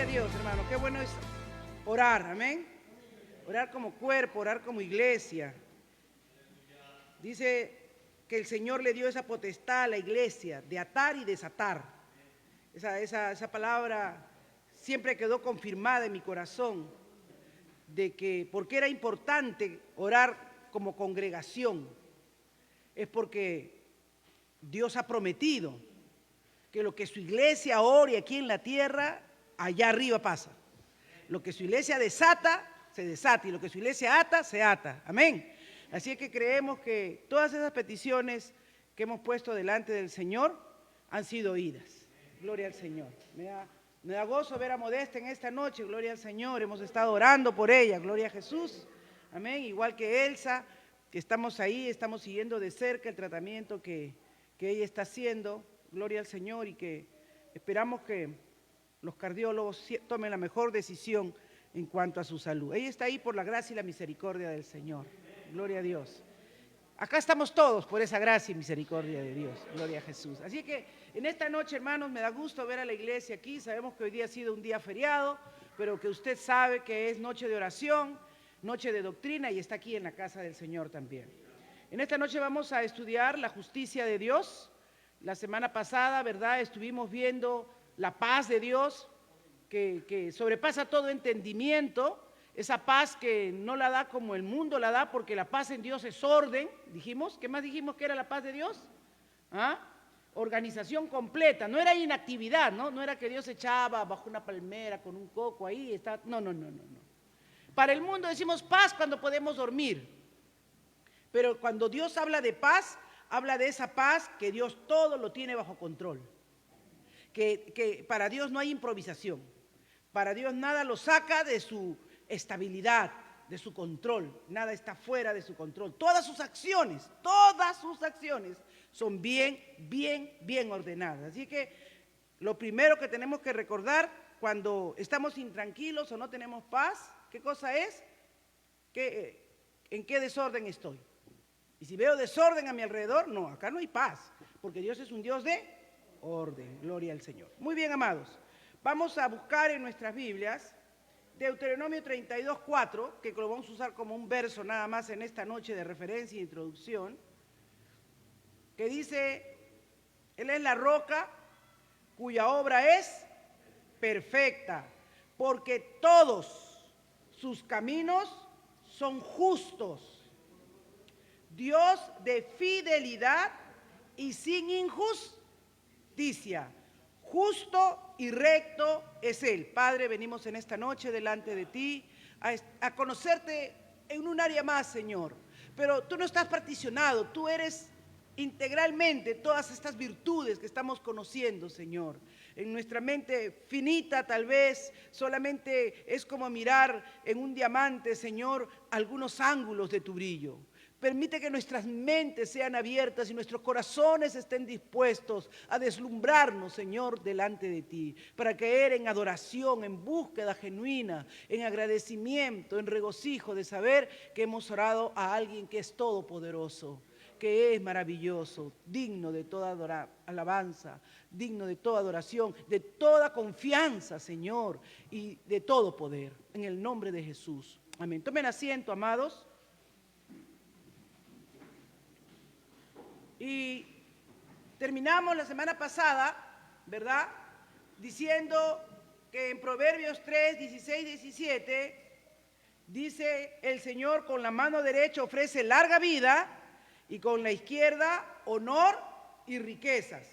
Gloria a Dios, hermano. Qué bueno es orar, amén. Orar como cuerpo, orar como iglesia. Dice que el Señor le dio esa potestad a la iglesia de atar y desatar. Esa palabra siempre quedó confirmada en mi corazón, de que porque era importante orar como congregación, es porque Dios ha prometido que lo que su iglesia ore aquí en la tierra, allá arriba pasa. Lo que su iglesia desata, se desata, y lo que su iglesia ata, se ata. Amén. Así es que creemos que todas esas peticiones que hemos puesto delante del Señor han sido oídas. Gloria al Señor. Me da gozo ver a Modesta en esta noche, gloria al Señor. Hemos estado orando por ella, gloria a Jesús. Amén. Igual que Elsa, que estamos ahí, estamos siguiendo de cerca el tratamiento que ella está haciendo, gloria al Señor, y que esperamos que los cardiólogos tomen la mejor decisión en cuanto a su salud. Ella está ahí por la gracia y la misericordia del Señor. Gloria a Dios. Acá estamos todos por esa gracia y misericordia de Dios. Gloria a Jesús. Así que en esta noche, hermanos, me da gusto ver a la iglesia aquí. Sabemos que hoy día ha sido un día feriado, pero que usted sabe que es noche de oración, noche de doctrina, y está aquí en la casa del Señor también. En esta noche vamos a estudiar la justicia de Dios. La semana pasada, ¿verdad?, estuvimos viendo la paz de Dios que sobrepasa todo entendimiento. Esa paz que no la da como el mundo la da, porque la paz en Dios es orden, dijimos. ¿Qué más dijimos que era la paz de Dios? Organización completa, no era inactividad, ¿no? No era que Dios echaba bajo una palmera con un coco ahí, está. No. Para el mundo decimos paz cuando podemos dormir, pero cuando Dios habla de paz, habla de esa paz que Dios todo lo tiene bajo control, que para Dios no hay improvisación, para Dios nada lo saca de su estabilidad, de su control, nada está fuera de su control. Todas sus acciones son bien ordenadas. Así que lo primero que tenemos que recordar cuando estamos intranquilos o no tenemos paz, ¿qué cosa es? ¿En qué desorden estoy? Y si veo desorden a mi alrededor, no, acá no hay paz, porque Dios es un Dios de orden. Gloria al Señor. Muy bien, amados. Vamos a buscar en nuestras Biblias Deuteronomio 32:4, que lo vamos a usar como un verso nada más en esta noche de referencia e introducción, que dice: Él es la roca cuya obra es perfecta, porque todos sus caminos son justos. Dios de fidelidad y sin injusticia. Justo y recto es Él. Padre, venimos en esta noche delante de ti a conocerte en un área más, Señor. Pero tú no estás particionado, tú eres integralmente todas estas virtudes que estamos conociendo, Señor. En nuestra mente finita tal vez solamente es como mirar en un diamante, Señor, algunos ángulos de tu brillo. Permite que nuestras mentes sean abiertas y nuestros corazones estén dispuestos a deslumbrarnos, Señor, delante de ti, para caer en adoración, en búsqueda genuina, en agradecimiento, en regocijo de saber que hemos orado a alguien que es todopoderoso, que es maravilloso, digno de toda alabanza, digno de toda adoración, de toda confianza, Señor, y de todo poder, en el nombre de Jesús. Amén. Tomen asiento, amados. Y terminamos la semana pasada, ¿verdad?, diciendo que en Proverbios 3, 16, 17, dice: el Señor con la mano derecha ofrece larga vida y con la izquierda honor y riquezas.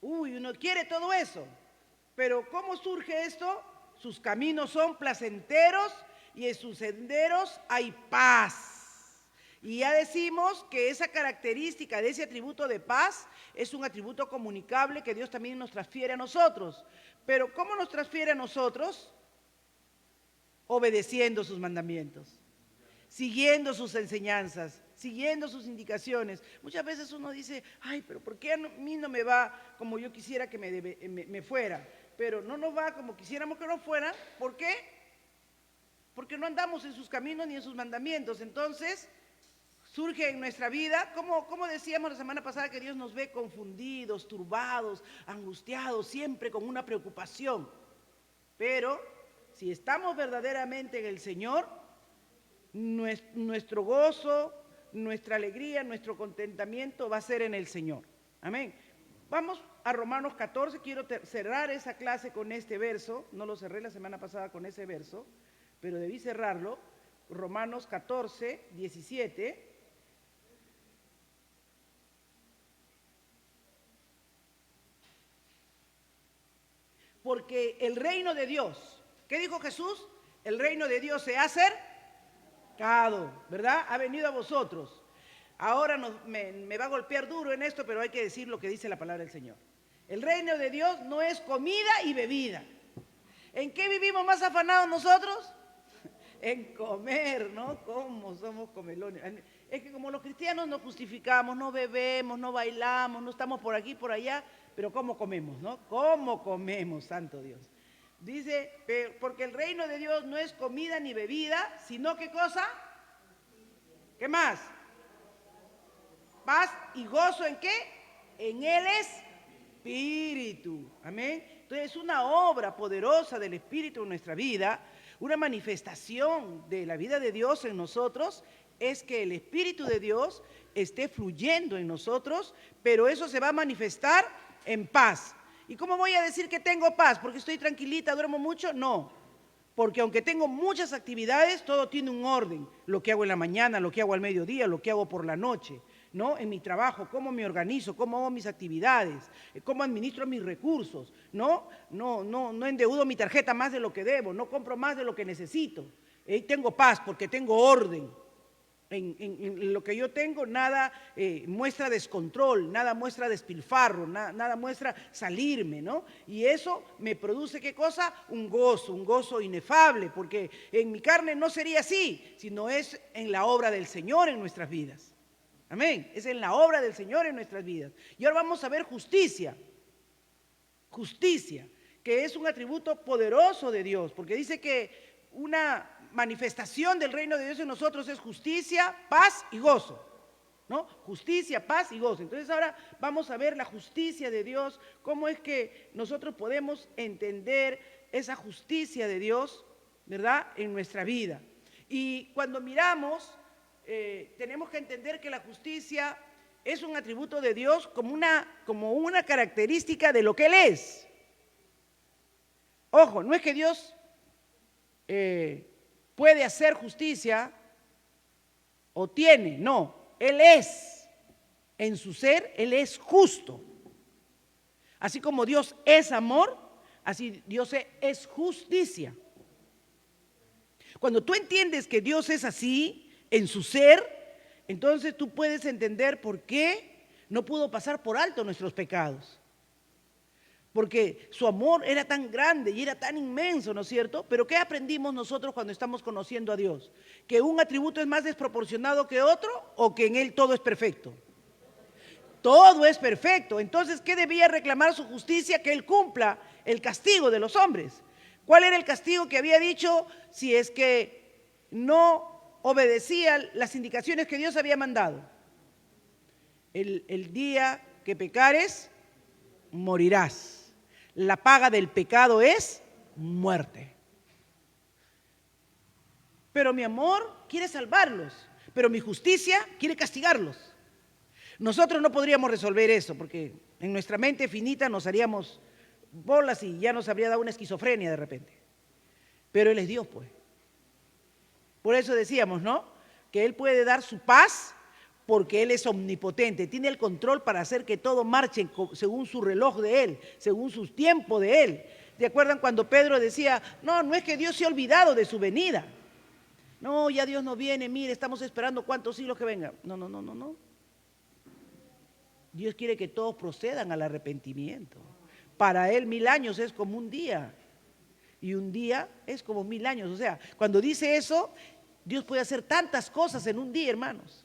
Uno quiere todo eso, pero ¿cómo surge esto? Sus caminos son placenteros y en sus senderos hay paz. Y ya decimos que esa característica de ese atributo de paz es un atributo comunicable que Dios también nos transfiere a nosotros. Pero ¿cómo nos transfiere a nosotros? Obedeciendo sus mandamientos, siguiendo sus enseñanzas, siguiendo sus indicaciones. Muchas veces uno dice: ay, pero ¿por qué a mí no me va como yo quisiera que me fuera? Pero no nos va como quisiéramos que nos fuera. ¿Por qué? Porque no andamos en sus caminos ni en sus mandamientos. Entonces surge en nuestra vida, como decíamos la semana pasada, que Dios nos ve confundidos, turbados, angustiados, siempre con una preocupación. Pero si estamos verdaderamente en el Señor, nuestro gozo, nuestra alegría, nuestro contentamiento va a ser en el Señor. Amén. Vamos a Romanos 14, quiero cerrar esa clase con este verso, no lo cerré la semana pasada con ese verso, pero debí cerrarlo. Romanos 14, 17. Porque el reino de Dios, ¿qué dijo Jesús? El reino de Dios se ha acercado, ¿verdad? Ha venido a vosotros. Ahora me va a golpear duro en esto, pero hay que decir lo que dice la palabra del Señor. El reino de Dios no es comida y bebida. ¿En qué vivimos más afanados nosotros? En comer, ¿no? ¿Cómo somos comelones? Es que como los cristianos nos justificamos, no bebemos, no bailamos, no estamos por aquí, por allá, pero ¿cómo comemos, no? ¿Cómo comemos, santo Dios? Dice, porque el reino de Dios no es comida ni bebida, sino ¿qué cosa? ¿Qué más? Paz y gozo, ¿en qué? En el Espíritu. Amén. Entonces es una obra poderosa del Espíritu en nuestra vida, una manifestación de la vida de Dios en nosotros, es que el Espíritu de Dios esté fluyendo en nosotros, pero eso se va a manifestar en paz. ¿Y cómo voy a decir que tengo paz? ¿Porque estoy tranquilita, duermo mucho? No. Porque aunque tengo muchas actividades, todo tiene un orden. Lo que hago en la mañana, lo que hago al mediodía, lo que hago por la noche, ¿no? En mi trabajo, cómo me organizo, cómo hago mis actividades, cómo administro mis recursos, no endeudo mi tarjeta más de lo que debo, no compro más de lo que necesito. Tengo paz porque tengo orden. En lo que yo tengo, nada muestra descontrol, nada muestra despilfarro, nada muestra salirme, ¿no? Y eso me produce, ¿qué cosa? Un gozo inefable, porque en mi carne no sería así, sino es en la obra del Señor en nuestras vidas. Amén, es en la obra del Señor en nuestras vidas. Y ahora vamos a ver justicia, que es un atributo poderoso de Dios, porque dice que una manifestación del reino de Dios en nosotros es justicia, paz y gozo, ¿no? Justicia, paz y gozo. Entonces ahora vamos a ver la justicia de Dios, cómo es que nosotros podemos entender esa justicia de Dios, ¿verdad?, en nuestra vida. Y cuando miramos, tenemos que entender que la justicia es un atributo de Dios como una característica de lo que Él es. Ojo, no es que Dios puede hacer justicia o tiene, no, Él es, en su ser, Él es justo. Así como Dios es amor, así Dios es justicia. Cuando tú entiendes que Dios es así, en su ser, entonces tú puedes entender por qué no pudo pasar por alto nuestros pecados. Porque su amor era tan grande y era tan inmenso, ¿no es cierto? Pero ¿qué aprendimos nosotros cuando estamos conociendo a Dios? ¿Que un atributo es más desproporcionado que otro o que en Él todo es perfecto? Todo es perfecto. Entonces, ¿qué debía reclamar su justicia? Que Él cumpla el castigo de los hombres. ¿Cuál era el castigo que había dicho si es que no obedecía las indicaciones que Dios había mandado? El día que pecares, morirás. La paga del pecado es muerte. Pero mi amor quiere salvarlos, pero mi justicia quiere castigarlos. Nosotros no podríamos resolver eso, porque en nuestra mente finita nos haríamos bolas y ya nos habría dado una esquizofrenia de repente. Pero Él es Dios, pues. Por eso decíamos, ¿no?, que Él puede dar su paz, porque Él es omnipotente, tiene el control para hacer que todo marche según su reloj de Él, según su tiempo de Él. ¿Se acuerdan cuando Pedro decía, no es que Dios se ha olvidado de su venida? No, ya Dios no viene, mire, estamos esperando cuántos siglos que venga. No. Dios quiere que todos procedan al arrepentimiento. Para Él 1000 años es como un día, y un día es como 1000 años. O sea, cuando dice eso, Dios puede hacer tantas cosas en un día, hermanos.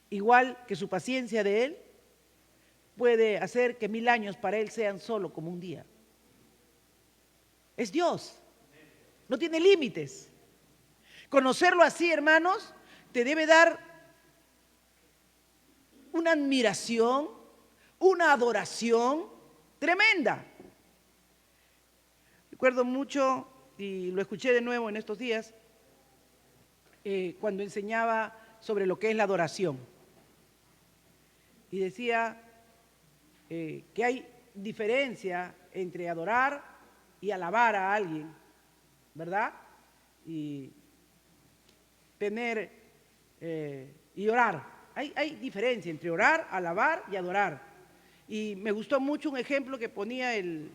Igual que su paciencia de Él puede hacer que 1000 años para Él sean solo como un día. Es Dios, no tiene límites. Conocerlo así, hermanos, te debe dar una admiración, una adoración tremenda. Recuerdo mucho, y lo escuché de nuevo en estos días, cuando enseñaba sobre lo que es la adoración. Y decía que hay diferencia entre adorar y alabar a alguien, ¿verdad? Y tener y orar. Hay diferencia entre orar, alabar y adorar. Y me gustó mucho un ejemplo que ponía el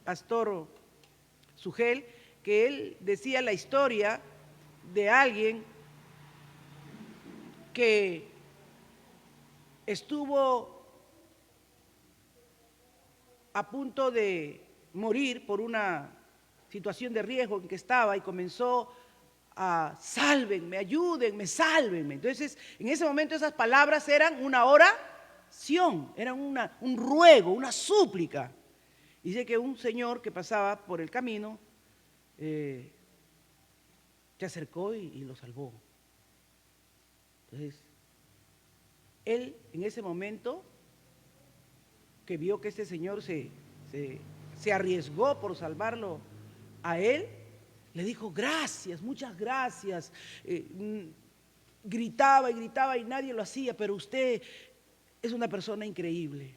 pastor Sugel, que él decía la historia de alguien que estuvo a punto de morir por una situación de riesgo en que estaba y comenzó a sálvenme, ayúdenme, sálvenme. Entonces, en ese momento esas palabras eran una oración, eran un ruego, una súplica. Dice que un señor que pasaba por el camino se acercó y lo salvó. Entonces, él en ese momento que vio que este señor se arriesgó por salvarlo a él, le dijo gracias, muchas gracias. Gritaba y gritaba y nadie lo hacía, pero usted es una persona increíble.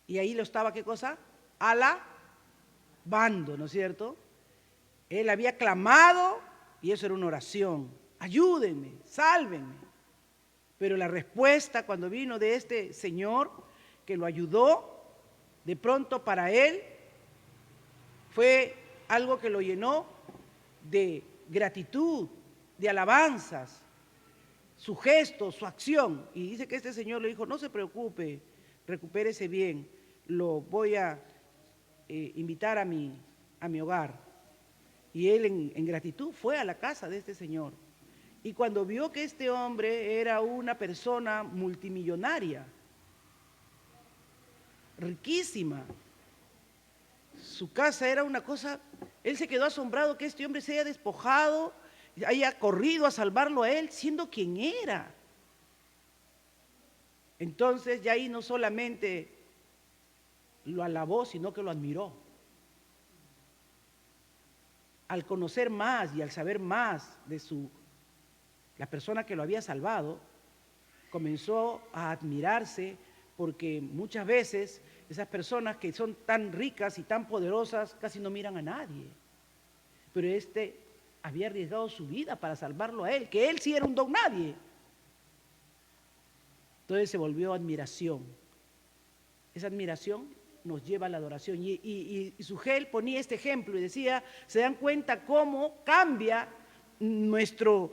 Y ahí lo estaba, ¿qué cosa? Alabando, ¿no es cierto? Él había clamado y eso era una oración. Ayúdenme, sálvenme. Pero la respuesta cuando vino de este señor que lo ayudó, de pronto para él fue algo que lo llenó de gratitud, de alabanzas, su gesto, su acción. Y dice que este señor le dijo, no se preocupe, recupérese bien, lo voy a invitar a mi hogar. Y él en gratitud fue a la casa de este señor. Y cuando vio que este hombre era una persona multimillonaria, riquísima, su casa era una cosa, él se quedó asombrado que este hombre se haya despojado, haya corrido a salvarlo a él, siendo quien era. Entonces ya ahí no solamente lo alabó, sino que lo admiró. Al conocer más y al saber más de la persona que lo había salvado, comenzó a admirarse, porque muchas veces esas personas que son tan ricas y tan poderosas casi no miran a nadie. Pero este había arriesgado su vida para salvarlo a él, que él sí era un don nadie. Entonces se volvió admiración. Esa admiración nos lleva a la adoración. Y Sugel ponía este ejemplo y decía, se dan cuenta cómo cambia nuestro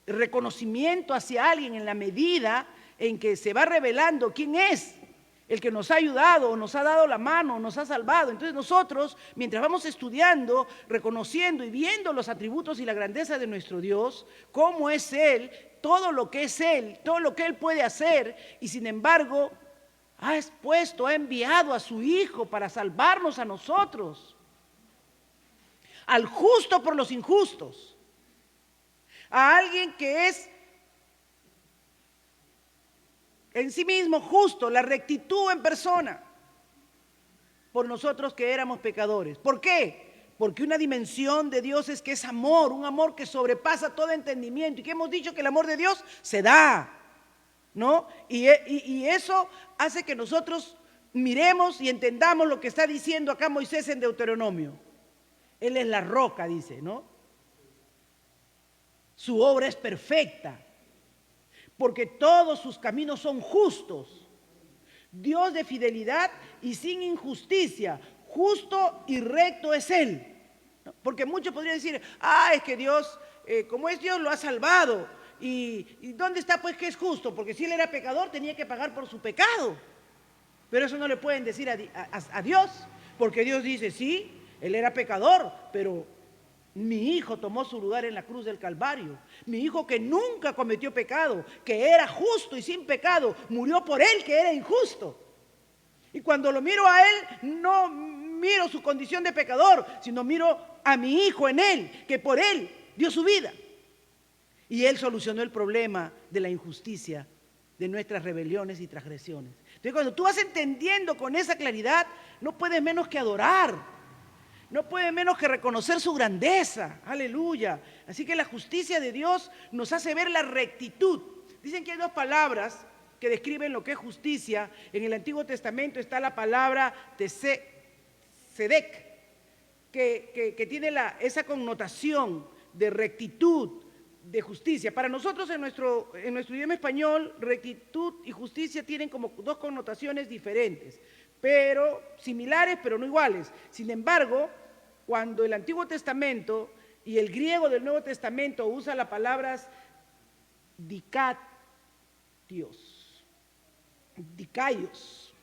reconocimiento hacia alguien en la medida en que se va revelando quién es el que nos ha ayudado, o nos ha dado la mano, o nos ha salvado. Entonces nosotros, mientras vamos estudiando, reconociendo y viendo los atributos y la grandeza de nuestro Dios, cómo es Él, todo lo que es Él, todo lo que Él puede hacer, y sin embargo ha expuesto, ha enviado a su Hijo para salvarnos a nosotros, al justo por los injustos, a alguien que es en sí mismo justo, la rectitud en persona, por nosotros que éramos pecadores. ¿Por qué? Porque una dimensión de Dios es que es amor, un amor que sobrepasa todo entendimiento, y que hemos dicho que el amor de Dios se da, ¿no? Y eso hace que nosotros miremos y entendamos lo que está diciendo acá Moisés en Deuteronomio. Él es la roca, dice, ¿no? Su obra es perfecta, porque todos sus caminos son justos. Dios de fidelidad y sin injusticia, justo y recto es Él. Porque muchos podrían decir, es que Dios, como es Dios, lo ha salvado. ¿Y dónde está pues que es justo? Porque si Él era pecador, tenía que pagar por su pecado. Pero eso no le pueden decir a Dios, porque Dios dice, sí, Él era pecador, pero mi Hijo tomó su lugar en la cruz del Calvario. Mi Hijo, que nunca cometió pecado, que era justo y sin pecado, murió por Él, que era injusto. Y cuando lo miro a Él, no miro su condición de pecador, sino miro a mi Hijo en Él, que por Él dio su vida. Y Él solucionó el problema de la injusticia, de nuestras rebeliones y transgresiones. Entonces, cuando tú vas entendiendo con esa claridad, no puedes menos que adorar, no puedes menos que reconocer su grandeza. Aleluya. Así que la justicia de Dios nos hace ver la rectitud. Dicen que hay dos palabras que describen lo que es justicia. En el Antiguo Testamento está la palabra tzedek, que tiene esa connotación de rectitud, de justicia. Para nosotros en nuestro idioma español, rectitud y justicia tienen como dos connotaciones diferentes, pero similares, pero no iguales. Sin embargo, cuando el Antiguo Testamento y el griego del Nuevo Testamento usa las palabras dikaios,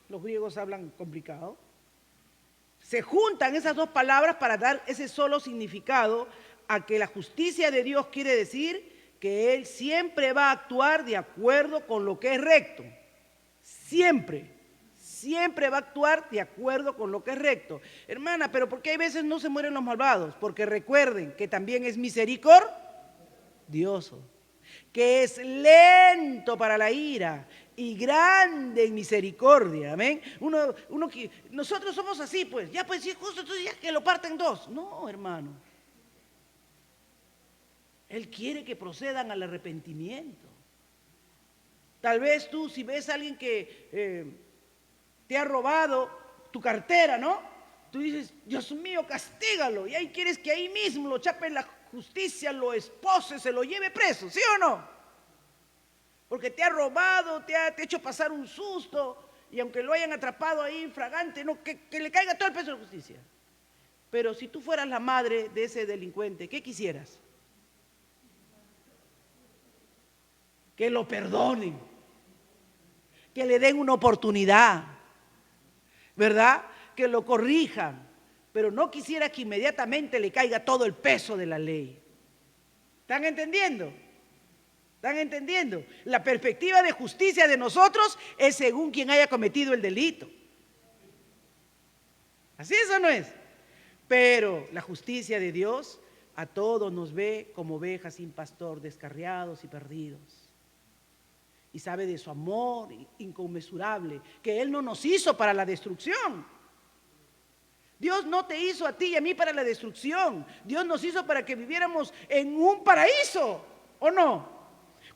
los griegos hablan complicado, se juntan esas dos palabras para dar ese solo significado a que la justicia de Dios quiere decir que Él siempre va a actuar de acuerdo con lo que es recto. Siempre va a actuar de acuerdo con lo que es recto. Hermana, pero ¿por qué hay veces no se mueren los malvados? Porque recuerden que también es misericordioso, que es lento para la ira y grande en misericordia. Amén. Nosotros somos así, pues. Ya, pues, sí, justo, entonces ya que lo parten dos. No, hermano. Él quiere que procedan al arrepentimiento. Tal vez tú, si ves a alguien que te ha robado tu cartera, ¿no? Tú dices, Dios mío, castígalo. Y ahí quieres que ahí mismo lo chapen la justicia, lo espose, se lo lleve preso, ¿sí o no? Porque te ha robado, te ha hecho pasar un susto, y aunque lo hayan atrapado ahí infragante, no, que le caiga todo el peso de la justicia. Pero si tú fueras la madre de ese delincuente, ¿qué quisieras? Que lo perdonen, que le den una oportunidad, ¿verdad? Que lo corrijan, pero no quisiera que inmediatamente le caiga todo el peso de la ley. ¿Están entendiendo? ¿Están entendiendo? La perspectiva de justicia de nosotros es según quien haya cometido el delito. ¿Así es o no es? Pero la justicia de Dios a todos nos ve como ovejas sin pastor, descarriados y perdidos. Y sabe de su amor inconmensurable, que Él no nos hizo para la destrucción. Dios no te hizo a ti y a mí para la destrucción. Dios nos hizo para que viviéramos en un paraíso, ¿o no?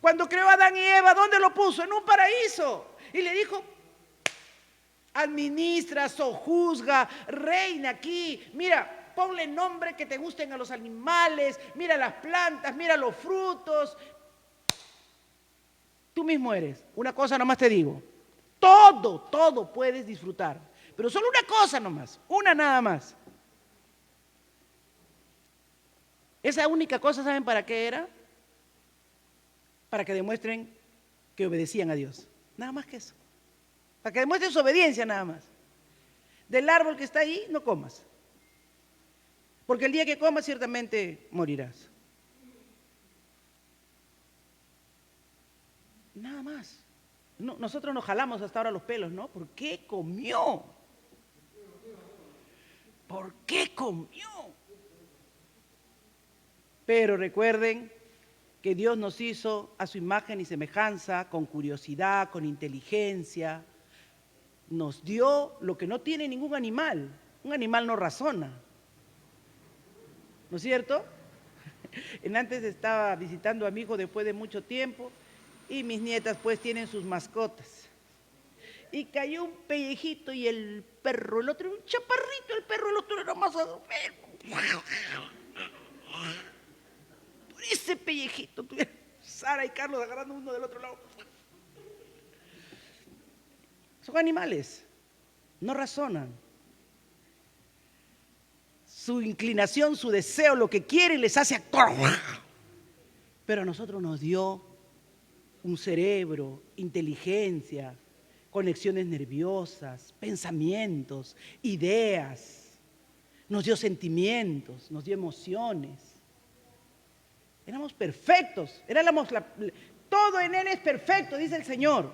Cuando creó a Adán y Eva, ¿dónde lo puso? En un paraíso. Y le dijo, administra, sojuzga, reina aquí. Mira, ponle nombre que te gusten a los animales. Mira las plantas, mira los frutos. Tú mismo eres. Una cosa nomás te digo. Todo puedes disfrutar. Pero solo una cosa nomás. Una nada más. Esa única cosa, ¿saben para qué era? Para que demuestren que obedecían a Dios. Nada más que eso. Para que demuestren su obediencia nada más. Del árbol que está ahí no comas. Porque el día que comas ciertamente morirás. Nada más. No, nosotros nos jalamos hasta ahora los pelos, ¿no? ¿Por qué comió? ¿Por qué comió? Pero recuerden que Dios nos hizo a su imagen y semejanza, con curiosidad, con inteligencia. Nos dio lo que no tiene ningún animal. Un animal no razona. ¿No es cierto? Antes estaba visitando a mi hijo después de mucho tiempo. Y mis nietas pues tienen sus mascotas. Y cayó un pellejito y el perro, el otro, un chaparrito, el perro, el otro era más... Por ese pellejito, Sara y Carlos agarrando uno del otro lado. Son animales, no razonan. Su inclinación, su deseo, lo que quieren les hace actuar. Pero a nosotros nos dio un cerebro, inteligencia, conexiones nerviosas, pensamientos, ideas. Nos dio sentimientos, nos dio emociones. Éramos perfectos, todo en Él es perfecto, dice el Señor.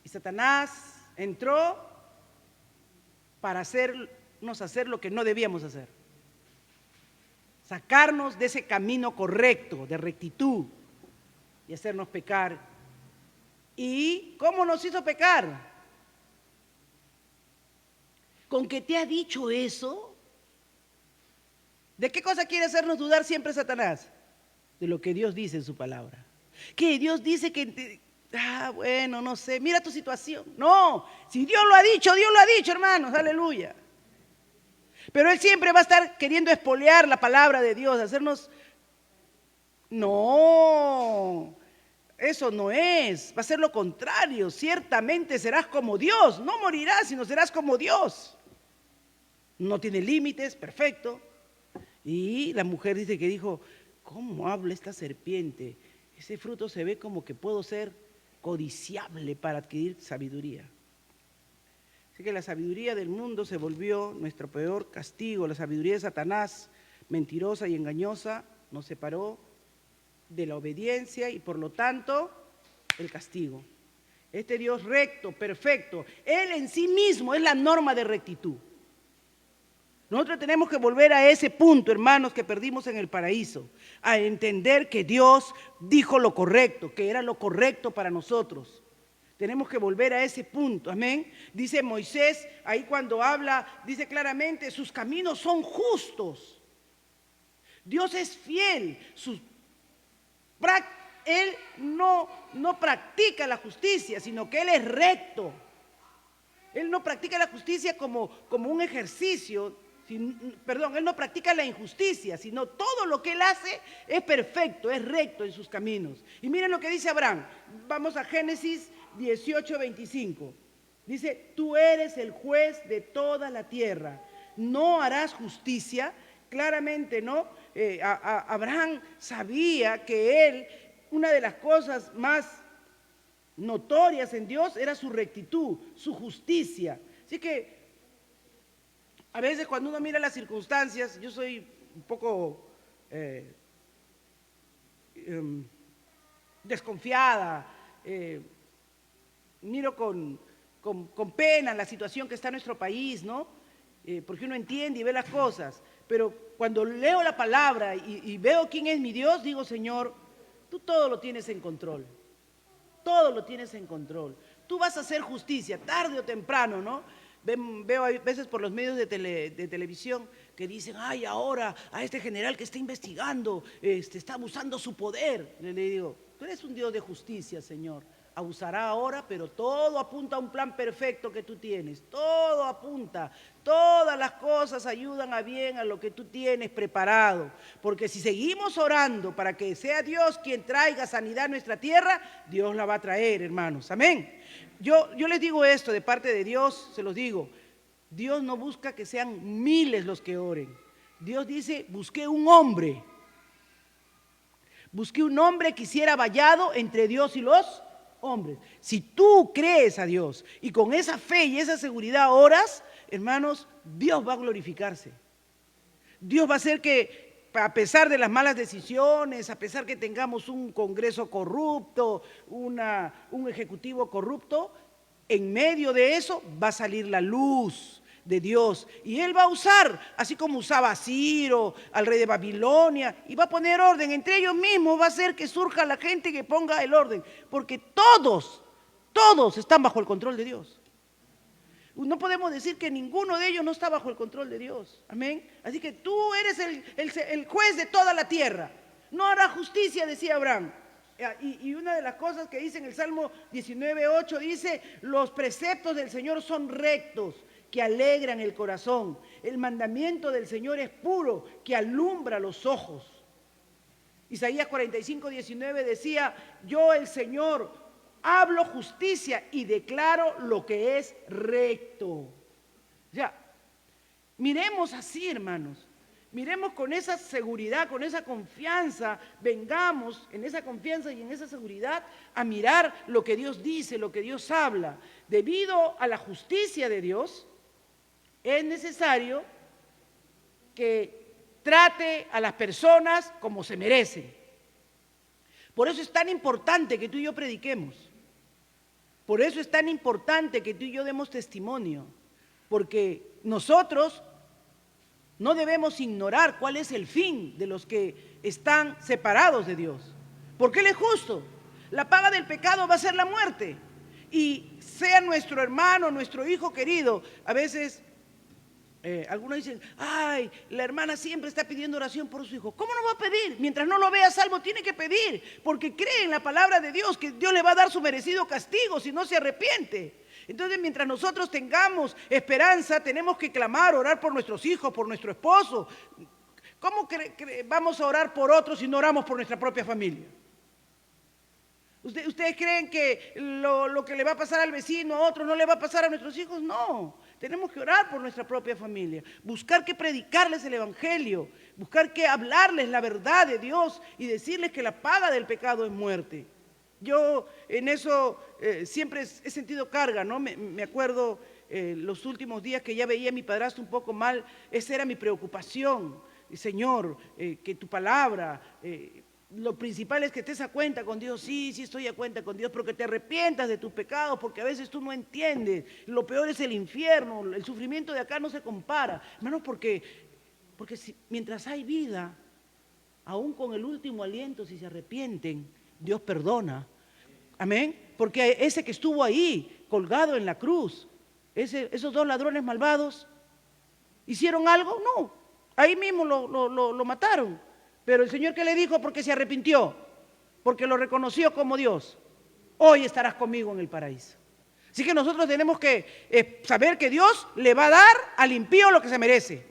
Y Satanás entró para hacernos hacer lo que no debíamos hacer. Sacarnos de ese camino correcto, de rectitud, y hacernos pecar ¿Y cómo nos hizo pecar? ¿Con que te ha dicho eso? ¿De qué cosa quiere hacernos dudar siempre Satanás? De lo que Dios dice en su palabra. Que Dios dice que, bueno, no sé, mira tu situación. No, si Dios lo ha dicho, hermanos, aleluya. Pero Él siempre va a estar queriendo espolear la palabra de Dios, hacernos... No, eso no es, va a ser lo contrario. Ciertamente serás como Dios, no morirás, sino serás como Dios. No tiene límites, perfecto. Y la mujer dice que dijo, ¿cómo habla esta serpiente? Ese fruto se ve como que puedo ser codiciable para adquirir sabiduría. Así que la sabiduría del mundo se volvió nuestro peor castigo. La sabiduría de Satanás, mentirosa y engañosa, nos separó de la obediencia y por lo tanto el castigo. Este Dios recto, perfecto, Él en sí mismo es la norma de rectitud. Nosotros tenemos que volver a ese punto, hermanos, que perdimos en el paraíso, a entender que Dios dijo lo correcto, que era lo correcto para nosotros. Tenemos que volver a ese punto, amén. Dice Moisés, ahí cuando habla, dice claramente, sus caminos son justos. Dios es fiel, Él no practica la justicia, sino que Él es recto. Él no practica la justicia como un ejercicio. Él no practica la injusticia, sino todo lo que Él hace es perfecto, es recto en sus caminos. Y miren lo que dice Abraham. Vamos a Génesis 18:25. Dice, tú eres el juez de toda la tierra, no harás justicia. Claramente, ¿no? Abraham sabía que él, una de las cosas más notorias en Dios era su rectitud, su justicia. Así que a veces cuando uno mira las circunstancias, yo soy un poco desconfiada, miro con pena la situación que está en nuestro país, ¿no? Porque uno entiende y ve las cosas, pero cuando leo la palabra y veo quién es mi Dios, digo, Señor, tú todo lo tienes en control, todo lo tienes en control. Tú vas a hacer justicia, tarde o temprano, ¿no? Veo a veces por los medios de televisión que dicen, ay, ahora a este general que está investigando, está abusando su poder. Le digo, tú eres un Dios de justicia, Señor. Abusará ahora, pero todo apunta a un plan perfecto que tú tienes. Todo apunta, todas las cosas ayudan a bien a lo que tú tienes preparado. Porque si seguimos orando para que sea Dios quien traiga sanidad a nuestra tierra, Dios la va a traer, hermanos. Amén. Yo les digo esto de parte de Dios, se los digo. Dios no busca que sean miles los que oren. Dios dice, busqué un hombre. Busqué un hombre que hiciera vallado entre Dios y los hombres. Si tú crees a Dios y con esa fe y esa seguridad oras, hermanos, Dios va a glorificarse. Dios va a hacer que, a pesar de las malas decisiones, a pesar que tengamos un Congreso corrupto, un Ejecutivo corrupto, en medio de eso va a salir la luz de Dios. Y Él va a usar, así como usaba a Ciro, al rey de Babilonia, y va a poner orden. Entre ellos mismos va a hacer que surja la gente que ponga el orden. Porque todos están bajo el control de Dios. No podemos decir que ninguno de ellos no está bajo el control de Dios. Amén. Así que tú eres el juez de toda la tierra. No hará justicia, decía Abraham. Y una de las cosas que dice en el Salmo 19:8 dice, los preceptos del Señor son rectos, que alegran el corazón. El mandamiento del Señor es puro, que alumbra los ojos. Isaías 45:19 decía, yo el Señor hablo justicia y declaro lo que es recto. O sea, miremos así, hermanos. Miremos con esa seguridad, con esa confianza, vengamos en esa confianza y en esa seguridad a mirar lo que Dios dice, lo que Dios habla. Debido a la justicia de Dios, es necesario que trate a las personas como se merecen. Por eso es tan importante que tú y yo prediquemos. Por eso es tan importante que tú y yo demos testimonio. Porque nosotros no debemos ignorar cuál es el fin de los que están separados de Dios. Porque Él es justo. La paga del pecado va a ser la muerte. Y sea nuestro hermano, nuestro hijo querido, a veces algunos dicen, ay, la hermana siempre está pidiendo oración por su hijo. ¿Cómo no va a pedir? Mientras no lo vea salvo, tiene que pedir, porque cree en la palabra de Dios, que Dios le va a dar su merecido castigo si no se arrepiente. Entonces, mientras nosotros tengamos esperanza, tenemos que clamar, orar por nuestros hijos, por nuestro esposo. ¿Cómo vamos a orar por otros si no oramos por nuestra propia familia? ¿Ustedes creen que lo que le va a pasar al vecino, a otro, no le va a pasar a nuestros hijos? No, tenemos que orar por nuestra propia familia, buscar que predicarles el evangelio, buscar que hablarles la verdad de Dios y decirles que la paga del pecado es muerte. Yo en eso siempre he sentido carga, ¿no? Me acuerdo los últimos días que ya veía a mi padrastro un poco mal, esa era mi preocupación. Señor, que tu palabra... lo principal es que estés a cuenta con Dios. Sí, estoy a cuenta con Dios, pero que te arrepientas de tus pecados, porque a veces tú no entiendes. Lo peor es el infierno, el sufrimiento de acá no se compara. Hermanos, porque mientras hay vida, aún con el último aliento, si se arrepienten, Dios perdona. Amén. Porque ese que estuvo ahí, colgado en la cruz, esos dos ladrones malvados, ¿hicieron algo? No, ahí mismo lo mataron. Pero el Señor, ¿qué le dijo? Porque se arrepintió, porque lo reconoció como Dios. Hoy estarás conmigo en el paraíso. Así que nosotros tenemos que saber que Dios le va a dar al impío lo que se merece.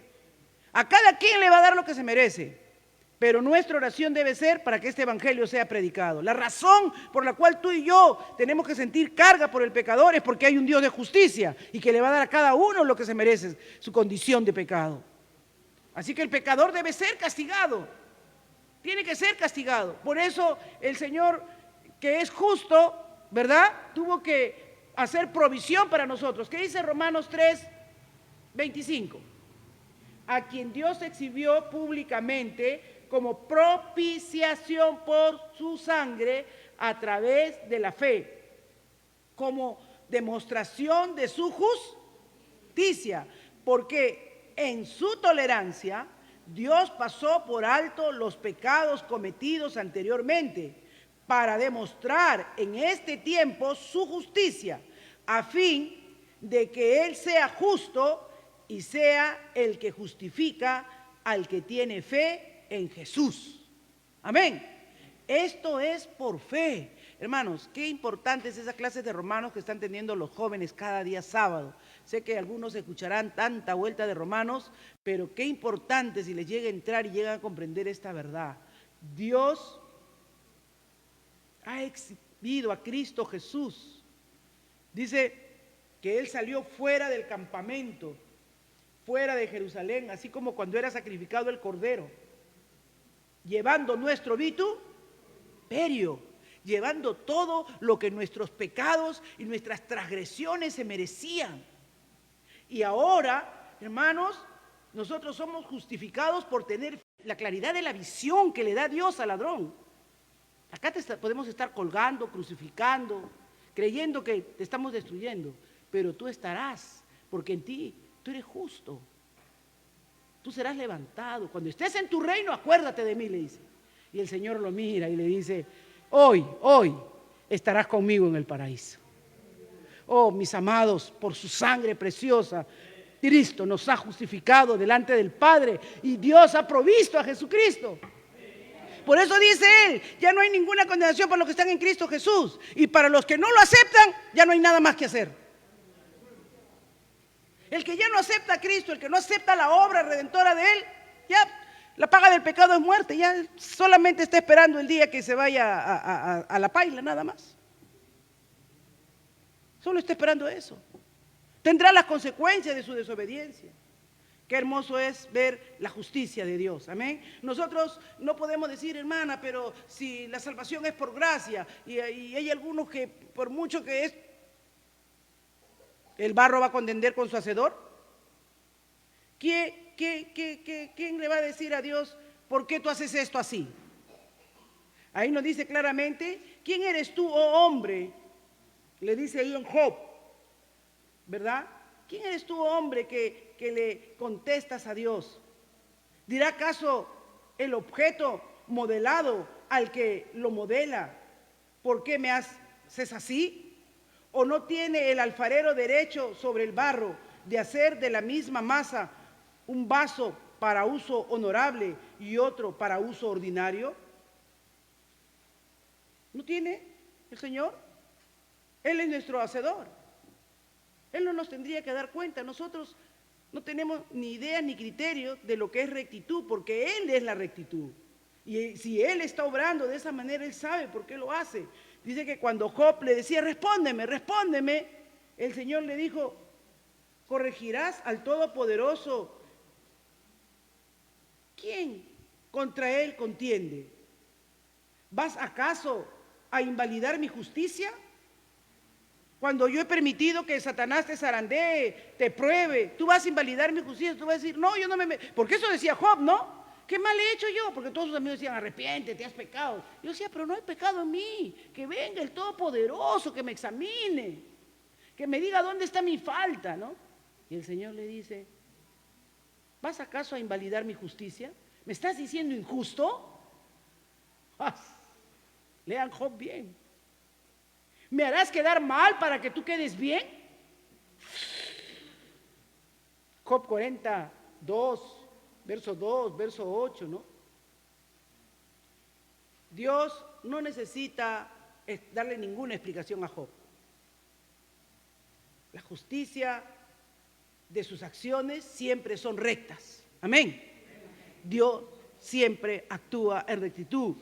A cada quien le va a dar lo que se merece. Pero nuestra oración debe ser para que este evangelio sea predicado. La razón por la cual tú y yo tenemos que sentir carga por el pecador es porque hay un Dios de justicia y que le va a dar a cada uno lo que se merece, su condición de pecado. Así que el pecador debe ser castigado. Tiene que ser castigado. Por eso el Señor, que es justo, ¿verdad?, tuvo que hacer provisión para nosotros. ¿Qué dice Romanos 3:25? A quien Dios exhibió públicamente como propiciación por su sangre a través de la fe, como demostración de su justicia, porque en su tolerancia Dios pasó por alto los pecados cometidos anteriormente para demostrar en este tiempo su justicia, a fin de que Él sea justo y sea el que justifica al que tiene fe en Jesús. Amén. Esto es por fe. Hermanos, qué importante es esa clase de Romanos que están teniendo los jóvenes cada día sábado. Sé que algunos escucharán tanta vuelta de Romanos, pero qué importante si les llega a entrar y llegan a comprender esta verdad. Dios ha exhibido a Cristo Jesús. Dice que Él salió fuera del campamento, fuera de Jerusalén, así como cuando era sacrificado el cordero, llevando nuestro vituperio, llevando todo lo que nuestros pecados y nuestras transgresiones se merecían. Y ahora, hermanos, nosotros somos justificados por tener la claridad de la visión que le da Dios al ladrón. Acá podemos estar colgando, crucificando, creyendo que te estamos destruyendo, pero tú estarás, porque en ti tú eres justo. Tú serás levantado. Cuando estés en tu reino, acuérdate de mí, le dice. Y el Señor lo mira y le dice, hoy estarás conmigo en el paraíso. Oh, mis amados, por su sangre preciosa, Cristo nos ha justificado delante del Padre y Dios ha provisto a Jesucristo. Por eso dice Él, ya no hay ninguna condenación para los que están en Cristo Jesús. Y para los que no lo aceptan, ya no hay nada más que hacer. El que ya no acepta a Cristo, el que no acepta la obra redentora de Él, ya la paga del pecado es muerte, ya solamente está esperando el día que se vaya a la paila, nada más. Solo está esperando eso. Tendrá las consecuencias de su desobediencia. Qué hermoso es ver la justicia de Dios, amén. Nosotros no podemos decir, hermana, pero si la salvación es por gracia, y hay algunos que por mucho que es, ¿el barro va a contender con su hacedor? ¿Quién le va a decir a Dios, por qué tú haces esto así? Ahí nos dice claramente, ¿quién eres tú, oh hombre? Le dice ahí en Job, ¿verdad? ¿Quién eres tú, hombre, que le contestas a Dios? ¿Dirá acaso el objeto modelado al que lo modela? ¿por qué me haces así? ¿O no tiene el alfarero derecho sobre el barro de hacer de la misma masa un vaso para uso honorable y otro para uso ordinario? ¿No tiene el Señor? Él es nuestro hacedor. Él no nos tendría que dar cuenta. Nosotros no tenemos ni idea ni criterio de lo que es rectitud, porque Él es la rectitud. Y si Él está obrando de esa manera, Él sabe por qué lo hace. Dice que cuando Job le decía, respóndeme, respóndeme, el Señor le dijo, ¿corregirás al Todopoderoso? ¿Quién contra Él contiende? ¿Vas acaso a invalidar mi justicia? Cuando yo he permitido que Satanás te zarandee, te pruebe, tú vas a invalidar mi justicia, tú vas a decir, no, yo no me... Porque eso decía Job, ¿no? ¿Qué mal he hecho yo? Porque todos sus amigos decían, arrepiéntete, has pecado. Yo decía, pero no hay pecado en mí, que venga el Todopoderoso, que me examine, que me diga dónde está mi falta, ¿no? Y el Señor le dice, ¿vas acaso a invalidar mi justicia? ¿Me estás diciendo injusto? Lean Job bien. ¿Me harás quedar mal para que tú quedes bien? Job 42, verso 2, verso 8, ¿no? Dios no necesita darle ninguna explicación a Job. La justicia de sus acciones siempre son rectas. Amén. Dios siempre actúa en rectitud.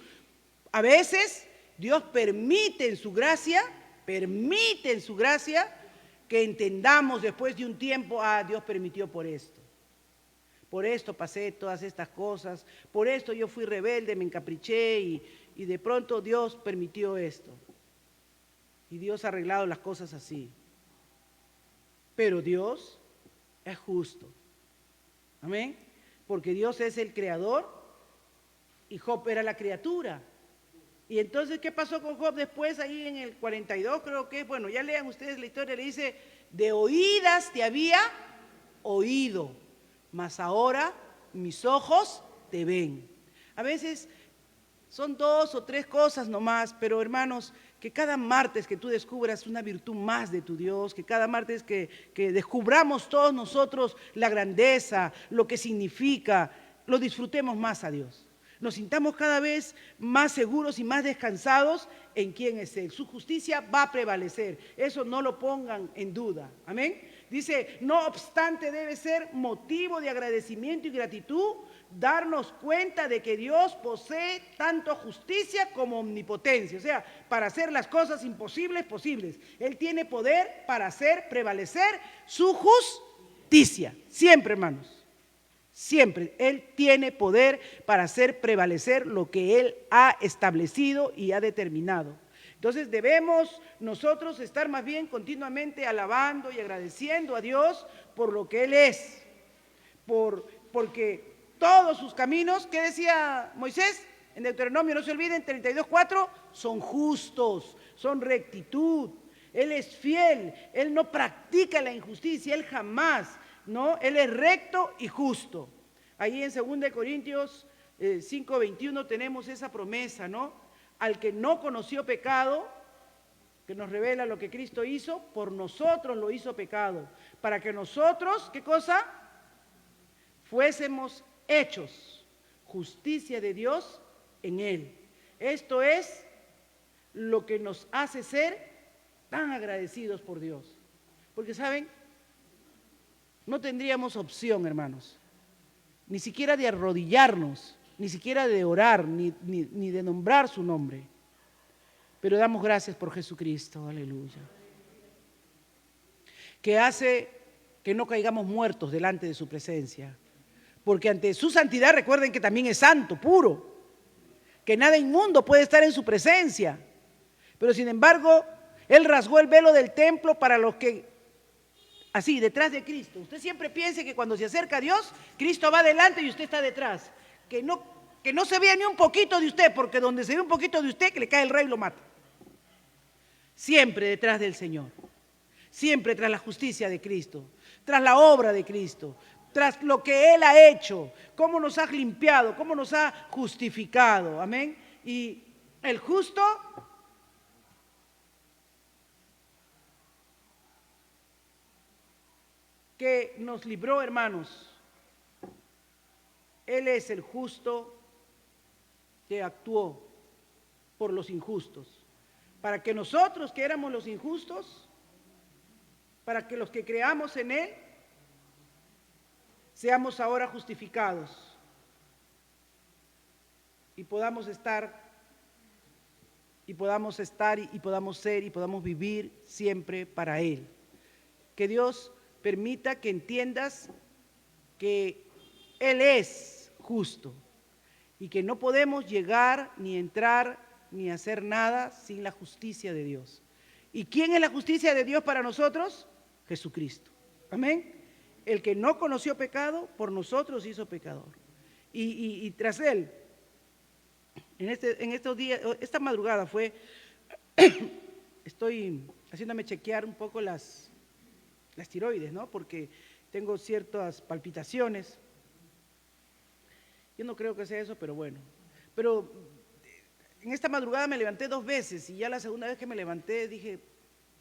A veces Dios permite en su gracia que entendamos después de un tiempo, Dios permitió por esto. Por esto pasé todas estas cosas, por esto yo fui rebelde, me encapriché y de pronto Dios permitió esto. Y Dios ha arreglado las cosas así. Pero Dios es justo. Amén. Porque Dios es el creador y Job era la criatura. Y entonces, ¿qué pasó con Job después ahí en el 42? Creo que, bueno, ya lean ustedes la historia, le dice, de oídas te había oído, mas ahora mis ojos te ven. A veces son 2 o 3 cosas nomás, pero hermanos, que cada martes que tú descubras una virtud más de tu Dios, que cada martes que descubramos todos nosotros la grandeza, lo que significa, lo disfrutemos más a Dios. Nos sintamos cada vez más seguros y más descansados en quién es Él. Su justicia va a prevalecer. Eso no lo pongan en duda. Amén. Dice, no obstante debe ser motivo de agradecimiento y gratitud darnos cuenta de que Dios posee tanto justicia como omnipotencia. O sea, para hacer las cosas imposibles posibles. Él tiene poder para hacer prevalecer su justicia. Siempre, hermanos. Siempre, Él tiene poder para hacer prevalecer lo que Él ha establecido y ha determinado. Entonces debemos nosotros estar más bien continuamente alabando y agradeciendo a Dios por lo que Él es. Porque todos sus caminos, ¿qué decía Moisés? En Deuteronomio, no se olviden, 32:4, son justos, son rectitud. Él es fiel, Él no practica la injusticia, Él jamás. ¿No? Él es recto y justo. Ahí en 2 Corintios 5:21 tenemos esa promesa, ¿no? Al que no conoció pecado, que nos revela lo que Cristo hizo, por nosotros lo hizo pecado, para que nosotros, ¿qué cosa? Fuésemos hechos justicia de Dios en Él. Esto es lo que nos hace ser tan agradecidos por Dios. Porque, ¿saben? No tendríamos opción, hermanos, ni siquiera de arrodillarnos, ni siquiera de orar, ni de nombrar su nombre. Pero damos gracias por Jesucristo, aleluya. Que hace que no caigamos muertos delante de su presencia. Porque ante su santidad recuerden que también es santo, puro. Que nada inmundo puede estar en su presencia. Pero sin embargo, Él rasgó el velo del templo para los que... Así, detrás de Cristo. Usted siempre piense que cuando se acerca a Dios, Cristo va adelante y usted está detrás. Que no se vea ni un poquito de usted, porque donde se ve un poquito de usted, que le cae el rey y lo mata. Siempre detrás del Señor. Siempre tras la justicia de Cristo. Tras la obra de Cristo. Tras lo que Él ha hecho. Cómo nos ha limpiado, cómo nos ha justificado. Amén. Y el justo que nos libró, hermanos. Él es el justo que actuó por los injustos, para que nosotros que éramos los injustos, para que los que creamos en Él, seamos ahora justificados y podamos estar y podamos ser y podamos vivir siempre para Él. Que Dios permita que entiendas que Él es justo y que no podemos llegar ni entrar ni hacer nada sin la justicia de Dios. ¿Y quién es la justicia de Dios para nosotros? Jesucristo. Amén. El que no conoció pecado, por nosotros hizo pecador. Y tras Él, en estos días, esta madrugada fue, estoy haciéndome chequear un poco las tiroides, ¿no? Porque tengo ciertas palpitaciones. Yo no creo que sea eso, pero bueno. Pero en esta madrugada me levanté 2 veces y ya la segunda vez que me levanté dije,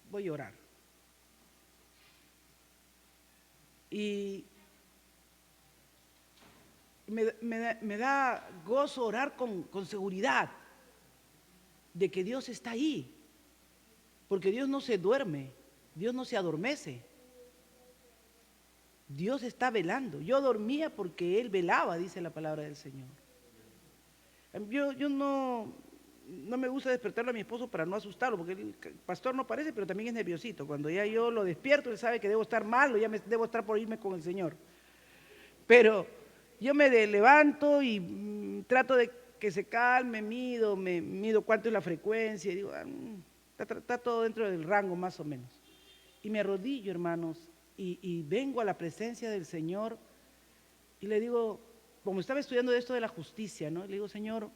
voy a orar. Y me da gozo orar con seguridad de que Dios está ahí, porque Dios no se duerme, Dios no se adormece. Dios está velando. Yo dormía porque Él velaba, dice la palabra del Señor. Yo no me gusta despertarlo a mi esposo para no asustarlo, porque el pastor no parece, pero también es nerviosito. Cuando ya yo lo despierto, él sabe que debo estar mal o ya debo estar por irme con el Señor. Pero yo me levanto y trato de que se calme, mido cuánto es la frecuencia, y digo, está todo dentro del rango más o menos. Y me arrodillo, hermanos, y vengo a la presencia del Señor y le digo, como estaba estudiando de esto de la justicia, ¿no? Le digo, Señor,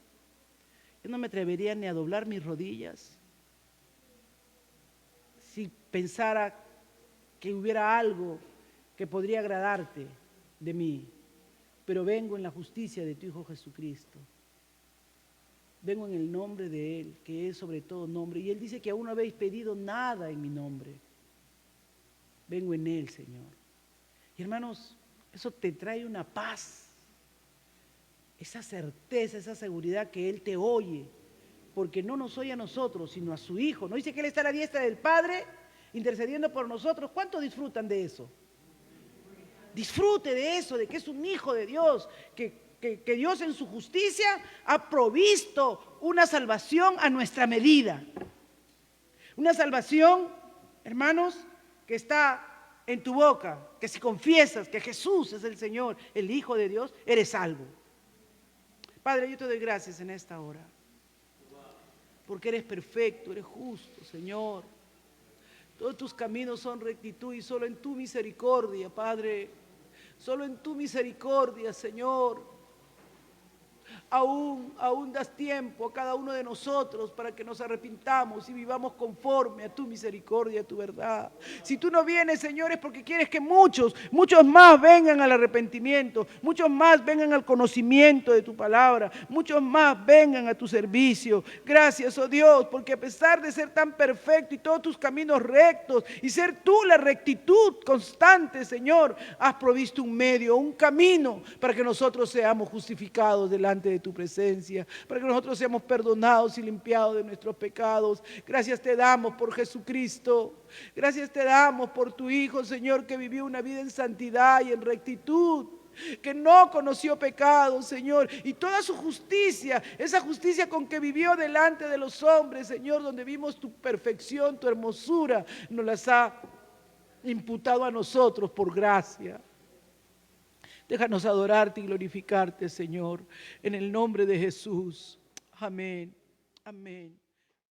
yo no me atrevería ni a doblar mis rodillas si pensara que hubiera algo que podría agradarte de mí, pero vengo en la justicia de tu Hijo Jesucristo. Vengo en el nombre de Él, que es sobre todo nombre. Y Él dice que aún no habéis pedido nada en mi nombre. Vengo en Él, Señor. Y hermanos, eso te trae una paz, esa certeza, esa seguridad que Él te oye, porque no nos oye a nosotros, sino a su Hijo. ¿No dice que Él está a la diestra del Padre, intercediendo por nosotros? ¿Cuánto disfrutan de eso? Disfrute de eso, de que es un Hijo de Dios, que Dios en su justicia ha provisto una salvación a nuestra medida. Una salvación, hermanos, que está en tu boca, que si confiesas que Jesús es el Señor, el Hijo de Dios, eres salvo. Padre, yo te doy gracias en esta hora, porque eres perfecto, eres justo, Señor. Todos tus caminos son rectitud y solo en tu misericordia, Padre, solo en tu misericordia, Señor. Aún das tiempo a cada uno de nosotros para que nos arrepintamos y vivamos conforme a tu misericordia, a tu verdad. Si tú no vienes, Señor, es porque quieres que muchos más vengan al arrepentimiento, muchos más vengan al conocimiento de tu palabra, muchos más vengan a tu servicio. Gracias, oh Dios, porque a pesar de ser tan perfecto y todos tus caminos rectos y ser tú la rectitud constante, Señor, has provisto un medio, un camino para que nosotros seamos justificados delante de tu presencia, para que nosotros seamos perdonados y limpiados de nuestros pecados. Gracias te damos por Jesucristo. Gracias te damos por tu Hijo, Señor, que vivió una vida en santidad y en rectitud, que no conoció pecado, Señor, y toda su justicia, esa justicia con que vivió delante de los hombres, Señor, donde vimos tu perfección, tu hermosura, nos las ha imputado a nosotros por gracia. Déjanos adorarte y glorificarte, Señor, en el nombre de Jesús. Amén. Amén.